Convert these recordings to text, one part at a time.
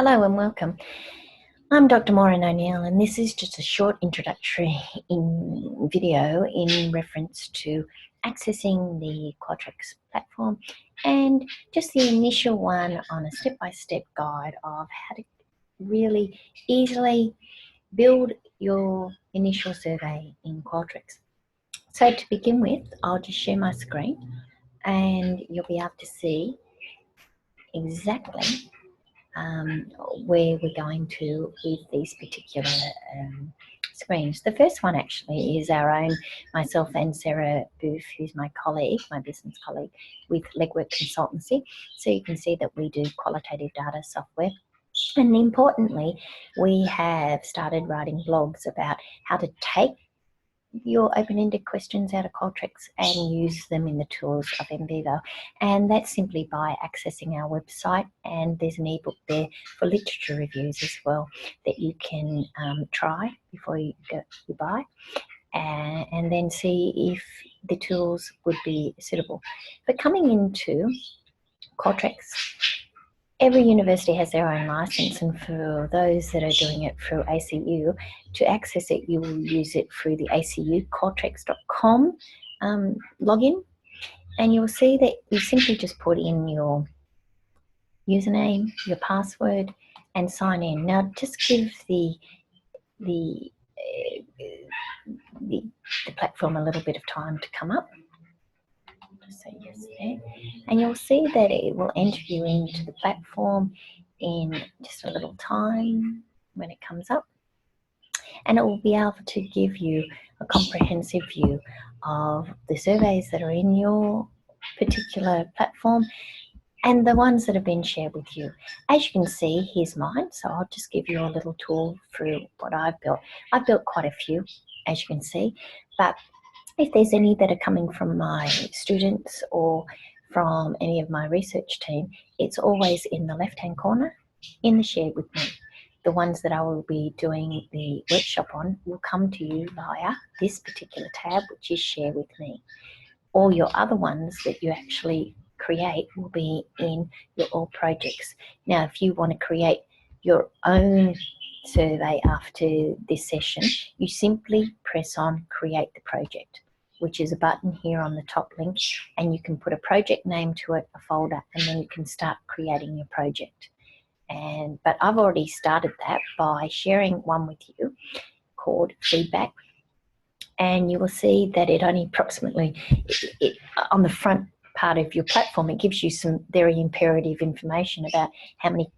Hello and welcome. I'm Dr. Maureen O'Neill, and this is just a short introductory video in reference to accessing the Qualtrics platform and just the initial one on a step-by-step guide of how to really easily build your initial survey in Qualtrics. So to begin with, I'll just share my screen and you'll be able to see exactly where we're going to with these particular screens. The first one actually is our own, myself and Sarah Booth, who's my colleague, my business colleague with Legwork Consultancy. So you can see that we do qualitative data software. And importantly, we have started writing blogs about how to take your open-ended questions out of Qualtrics and use them in the tools of NVivo. And that's simply by accessing our website, and there's an ebook there for literature reviews as well that you can try before you buy, and then see if the tools would be suitable. But coming into Qualtrics, every university has their own license, and for those that are doing it through ACU, to access it, you will use it through the ACU Qualtrics.com login, and you'll see that you simply just put in your username, your password, and sign in. Now, just give the platform a little bit of time to come up. Just say yes there, and you'll see that it will enter you into the platform in just a little time when it comes up, and it will be able to give you a comprehensive view of the surveys that are in your particular platform and the ones that have been shared with you. As you can see, here's mine, so I'll just give you a little tour through what I've built. I've built quite a few, as you can see, but if there's any that are coming from my students or from any of my research team, it's always in the left-hand corner in the Share With Me. The ones that I will be doing the workshop on will come to you via this particular tab, which is Share With Me. All your other ones that you actually create will be in your All Projects. Now, if you want to create your own survey after this session, you simply press on Create the Project, which is a button here on the top link, and you can put a project name to it, a folder, and then you can start creating your project. But I've already started that by sharing one with you called Feedback, and you will see that it only approximately, on the front part of your platform, it gives you some very imperative information about how many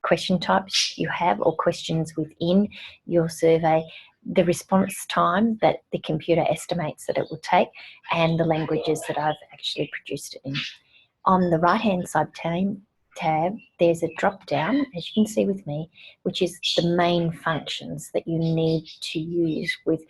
question types you have or questions within your survey, the response time that the computer estimates that it will take, and the languages that I've actually produced it in. On the right-hand side tab, there's a drop-down, as you can see with me, which is the main functions that you need to use with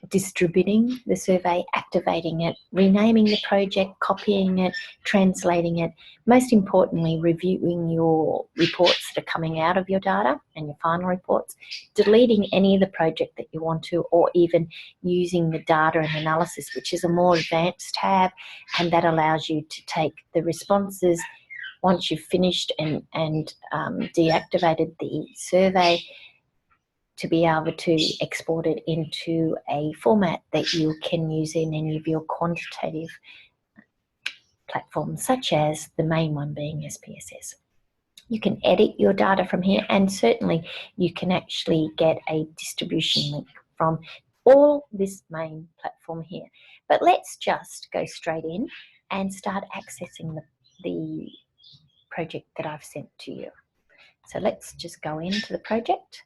distributing the survey, activating it, renaming the project, copying it, translating it, most importantly, reviewing your reports that are coming out of your data and your final reports, deleting any of the project that you want to, or even using the data and analysis, which is a more advanced tab, and that allows you to take the responses once you've finished and deactivated the survey, to be able to export it into a format that you can use in any of your quantitative platforms, such as the main one being SPSS. You can edit your data from here, and certainly you can actually get a distribution link from all this main platform here. But let's just go straight in and start accessing the project that I've sent to you. So let's just go into the project.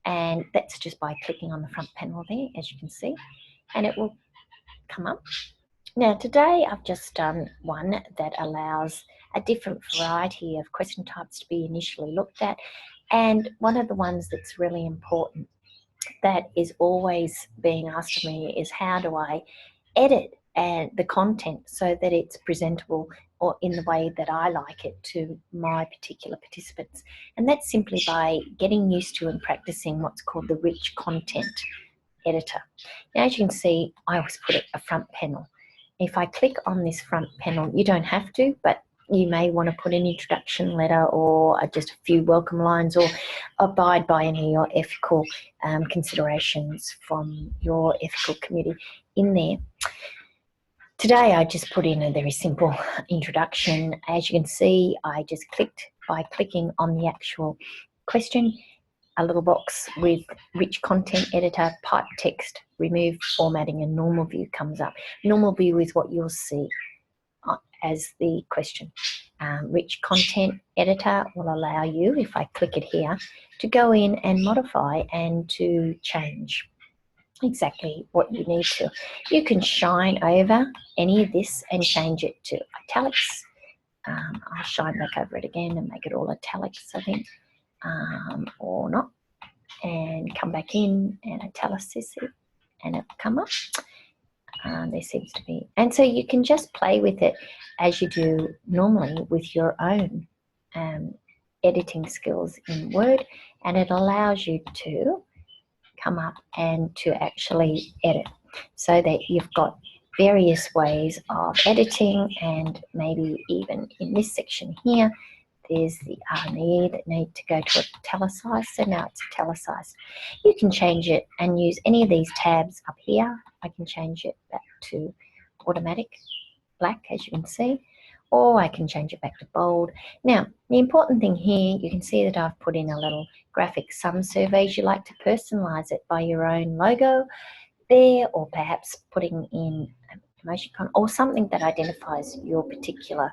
And that's just by clicking on the front panel there, as you can see, and it will come up. Now, today I've just done one that allows a different variety of question types to be initially looked at. And one of the ones that's really important that is always being asked of me is, how do I edit the content so that it's presentable or in the way that I like it to my particular participants? And that's simply by getting used to and practicing what's called the rich content editor. Now, as you can see, I always put a front panel. If I click on this front panel, you don't have to, but You may want to put an introduction letter or just a few welcome lines, or abide by any of your ethical considerations from your ethical committee in there. Today I just put in a very simple introduction. As you can see, I just clicked by clicking on the actual question, a little box with rich content editor, pipe text, remove formatting, and normal view comes up. Normal view is what you'll see as the question. Rich content editor will allow you, if I click it here, to go in and modify and to change exactly what you need to. You can shine over any of this and change it to italics. I'll shine back over it again and make it all italics, I think, or not, and come back in and italicize it, and it'll come up. There seems to be, and so you can just play with it as you do normally with your own editing skills in Word, and it allows you to come up and to actually edit, so that you've got various ways of editing. And maybe even in this section here, there's the R and E that need to go to italicized, so now it's italicized. You can change it and use any of these tabs up here. I can change it back to automatic black, as you can see, or I can change it back to bold. Now, the important thing here, you can see that I've put in a little graphic. Some surveys you like to personalize it by your own logo there, or perhaps putting in an emoticon or something that identifies your particular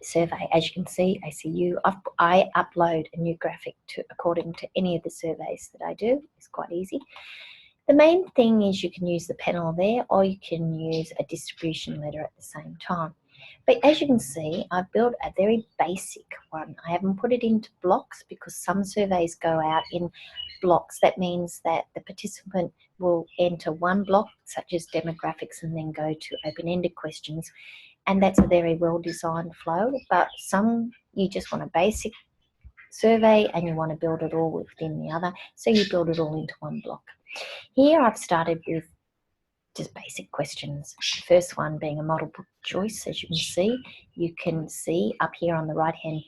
survey. As you can see, ACU, I upload a new graphic according to any of the surveys that I do. It's quite easy. The main thing is you can use the panel there, or you can use a distribution letter at the same time. But as you can see, I've built a very basic one. I haven't put it into blocks because some surveys go out in blocks. That means that the participant will enter one block, such as demographics, and then go to open-ended questions. And that's a very well-designed flow. But some, you just want a basic survey and you want to build it all within the other, so you build it all into one block. Here I've started with just basic questions. The first one being a multiple choice. As you can see up here on the right hand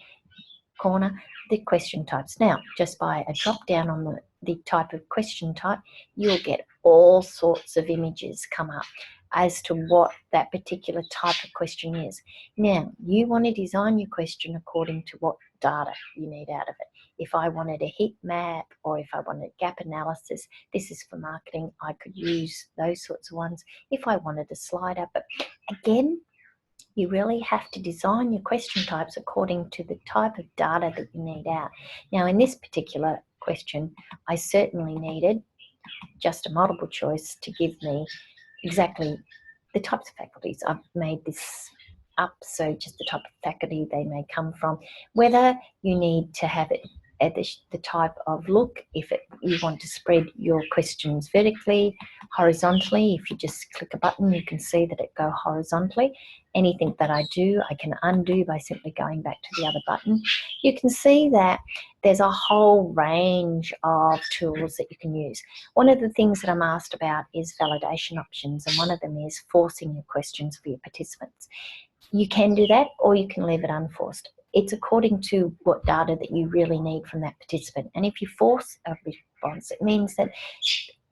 corner the question types. Now, just by a drop down on the type of question type, you'll get all sorts of images come up as to what that particular type of question is. Now, you want to design your question according to what data you need out of it. If I wanted a heat map, or if I wanted gap analysis, this is for marketing, I could use those sorts of ones. If I wanted a slider, but again, you really have to design your question types according to the type of data that you need out. Now, in this particular question, I certainly needed just a multiple choice to give me exactly the types of faculties. I've made this up, so just the type of faculty they may come from, whether you need to have it at the type of look, if you want to spread your questions vertically, horizontally. If you just click a button, you can see that it go horizontally. Anything that I do, I can undo by simply going back to the other button. You can see that there's a whole range of tools that you can use. One of the things that I'm asked about is validation options, and one of them is forcing your questions for your participants. You can do that, or you can leave it unforced. It's according to what data that you really need from that participant. And if you force a response, it means that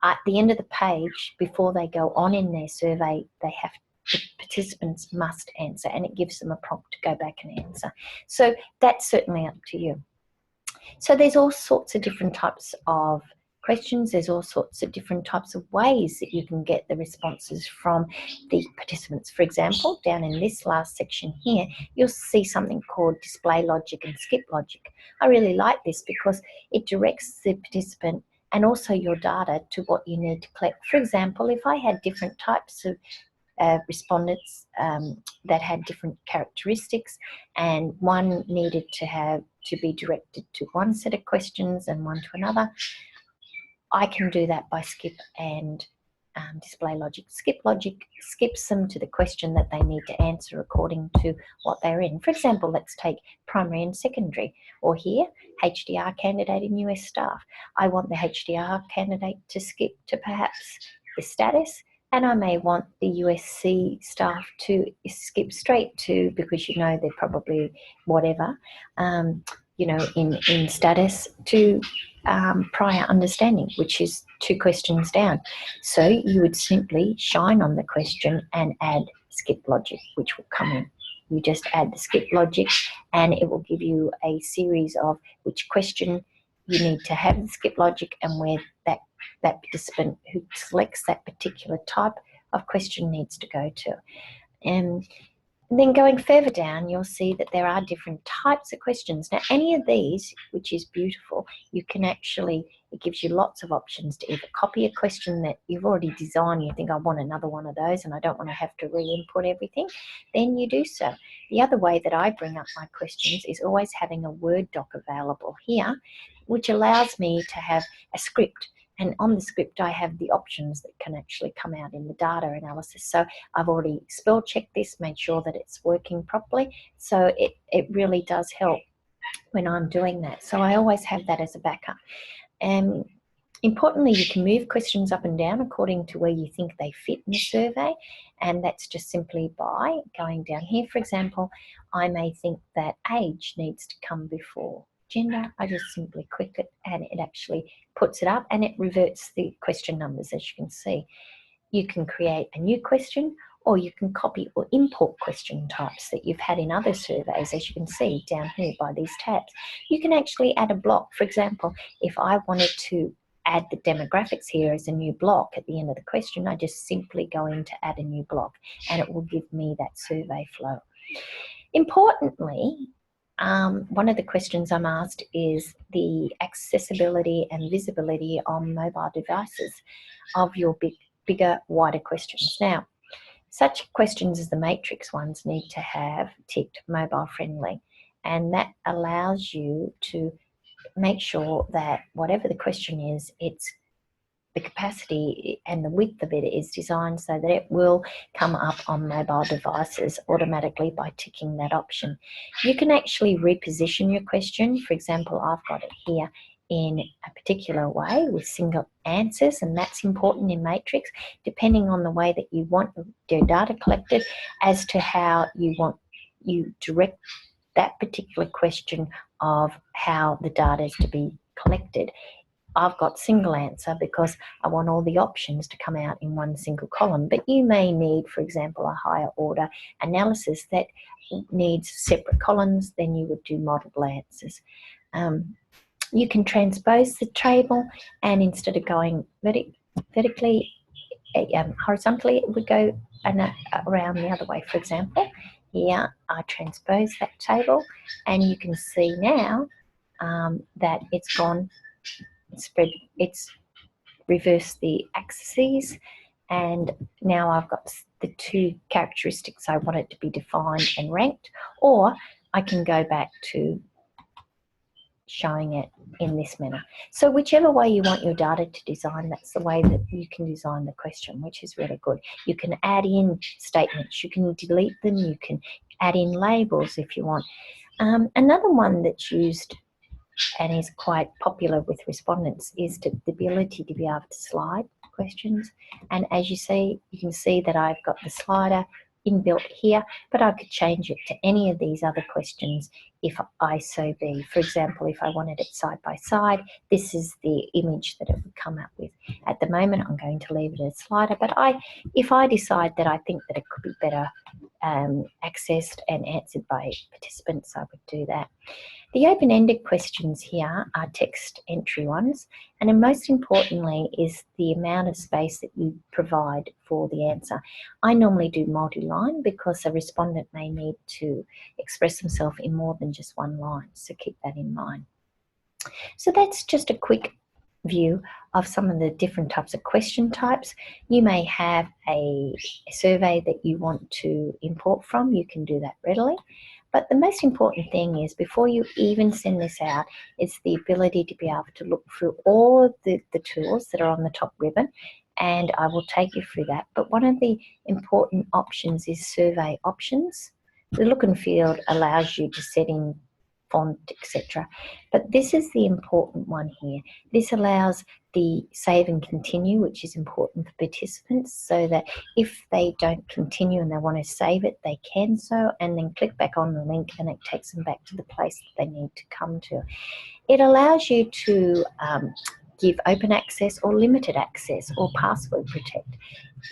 at the end of the page, before they go on in their survey, the participants must answer, and it gives them a prompt to go back and answer. So that's certainly up to you. So there's all sorts of different types of questions. There's all sorts of different types of ways that you can get the responses from the participants. For example, down in this last section here, you'll see something called display logic and skip logic. I really like this because it directs the participant and also your data to what you need to collect. For example, if I had different types of respondents that had different characteristics, and one needed to be directed to one set of questions and one to another, I can do that by skip and display logic. Skip logic skips them to the question that they need to answer according to what they're in. For example, let's take primary and secondary, or here, HDR candidate in US staff. I want the HDR candidate to skip to perhaps the status, And I may want the USC staff to skip straight to, because you know they're probably whatever, you know, in status, to prior understanding, which is 2 questions down. So you would simply shine on the question and add skip logic, which will come in. You just add the skip logic and it will give you a series of which question you need to have the skip logic and where that participant who selects that particular type of question needs to go to. And then going further down, you'll see that there are different types of questions. Now, any of these, which is beautiful, you can actually, it gives you lots of options to either copy a question that you've already designed, you think I want another one of those and I don't want to have to re-input everything, then you do so. The other way that I bring up my questions is always having a Word doc available here, which allows me to have a script. And on the script, I have the options that can actually come out in the data analysis. So I've already spell checked this, made sure that it's working properly. So it really does help when I'm doing that. So I always have that as a backup. And importantly, you can move questions up and down according to where you think they fit in the survey. And that's just simply by going down here. For example, I may think that age needs to come before gender. I just simply click it and it actually puts it up and it reverts the question numbers, as you can see. You can create a new question, or you can copy or import question types that you've had in other surveys, as you can see down here by these tabs. You can actually add a block. For example, if I wanted to add the demographics here as a new block at the end of the question, I just simply go in to add a new block and it will give me that survey flow. Importantly, one of the questions I'm asked is the accessibility and visibility on mobile devices of your bigger, wider questions. Now, such questions as the matrix ones need to have ticked mobile friendly, and that allows you to make sure that whatever the question is, it's the capacity and the width of it is designed so that it will come up on mobile devices automatically by ticking that option. You can actually reposition your question. For example, I've got it here in a particular way with single answers, and that's important in Matrix, depending on the way that you want your data collected as to how you direct that particular question of how the data is to be collected. I've got single answer because I want all the options to come out in one single column. But you may need, for example, a higher order analysis that needs separate columns, then you would do model answers. You can transpose the table, and instead of going vertically, horizontally, it would go around the other way. For example, here I transpose that table, and you can see now that it's gone spread, it's reversed the axes, and now I've got the 2 characteristics I want it to be defined and ranked, or I can go back to showing it in this manner. So whichever way you want your data to design, that's the way that you can design the question, which is really good. You can add in statements, you can delete them, you can add in labels if you want. Another one that's used and is quite popular with respondents is the ability to be able to slide questions. And as you see, you can see that I've got the slider inbuilt here, but I could change it to any of these other questions if I so be. For example, if I wanted it side by side, this is the image that it would come up with. At the moment, I'm going to leave it as slider, but if I decide that I think that it could be better accessed and answered by participants, I would do that. The open-ended questions here are text entry ones, and then most importantly is the amount of space that you provide for the answer. I normally do multi-line because a respondent may need to express themselves in more than just one line, so keep that in mind. So that's just a quick view of some of the different types of question types. You may have a survey that you want to import from. You can do that readily. But the most important thing is, before you even send this out, is the ability to be able to look through all the tools that are on the top ribbon, and I will take you through that. But one of the important options is survey options. The look and feel allows you to set in font, etc. But this is the important one here. This allows the save and continue, which is important for participants, so that if they don't continue and they want to save it, they can so, and then click back on the link and it takes them back to the place that they need to come to. It allows you to give open access or limited access or password protect.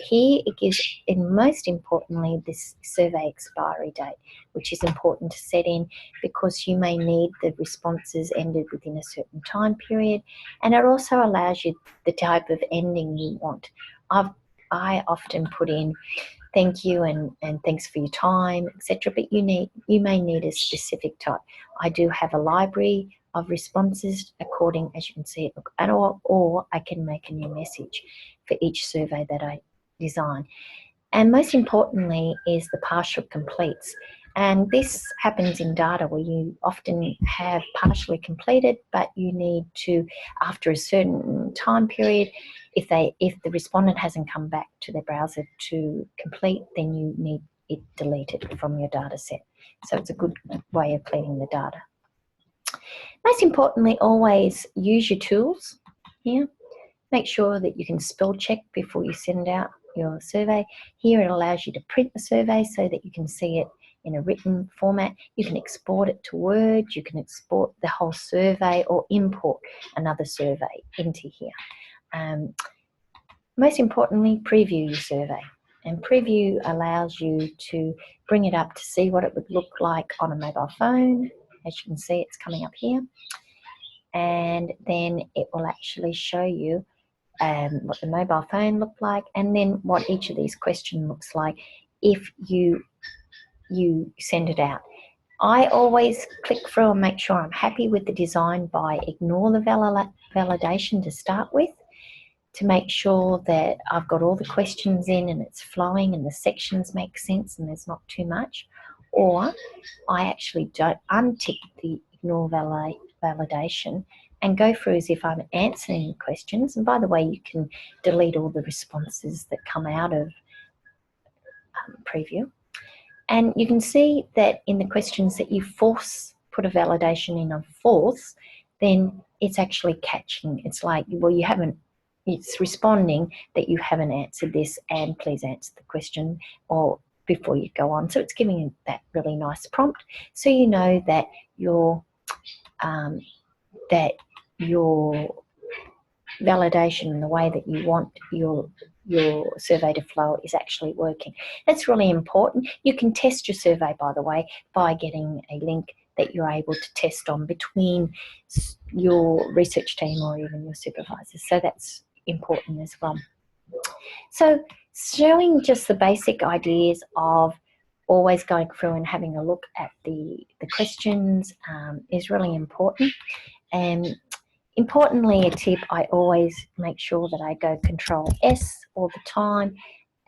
Here it gives, and most importantly, this survey expiry date, which is important to set in because you may need the responses ended within a certain time period, and it also allows you the type of ending you want. I often put in thank you and thanks for your time, etc. But you may need a specific type. I do have a library of responses according, as you can see, or I can make a new message for each survey that I design. And most importantly is the partial completes. And this happens in data where you often have partially completed, but you need to, after a certain time period, if the respondent hasn't come back to their browser to complete, then you need it deleted from your data set. So it's a good way of cleaning the data. Most importantly, always use your tools here. Make sure that you can spell check before you send out your survey. Here it allows you to print the survey so that you can see it in a written format. You can export it to Word, you can export the whole survey or import another survey into here. Most importantly, preview your survey. And preview allows you to bring it up to see what it would look like on a mobile phone. As you can see, it's coming up here. And then it will actually show you what the mobile phone looked like, and then what each of these questions looks like if you send it out. I always click through and make sure I'm happy with the design by ignore the validation to start with, to make sure that I've got all the questions in and it's flowing and the sections make sense and there's not too much. Or I actually don't untick the ignore validation and go through as if I'm answering the questions. And by the way, you can delete all the responses that come out of preview. And you can see that in the questions that you put a validation in of false, then it's actually catching. It's like, well, it's responding that you haven't answered this and please answer the question or before you go on. So it's giving you that really nice prompt. So you know that your validation and the way that you want your survey to flow is actually working. That's really important. You can test your survey, by the way, by getting a link that you're able to test on between your research team or even your supervisors. So that's important as well. So showing just the basic ideas of always going through and having a look at the questions is really important. And importantly, a tip, I always make sure that I go Control S all the time.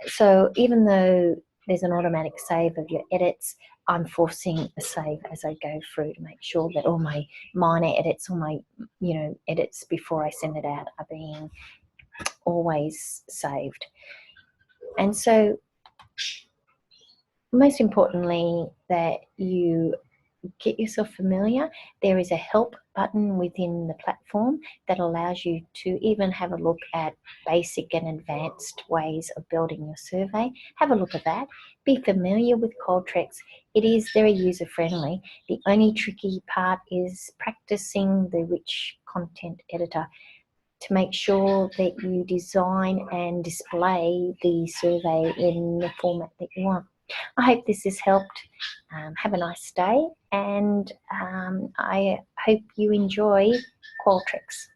So even though there's an automatic save of your edits, I'm forcing a save as I go through to make sure that all my minor edits, all my edits before I send it out are being always saved. And so most importantly, that you get yourself familiar. There is a help button within the platform that allows you to even have a look at basic and advanced ways of building your survey. Have a look at that. Be familiar with Qualtrics. It is very user-friendly. The only tricky part is practicing the rich content editor to make sure that you design and display the survey in the format that you want. I hope this has helped. Have a nice day, and I hope you enjoy Qualtrics.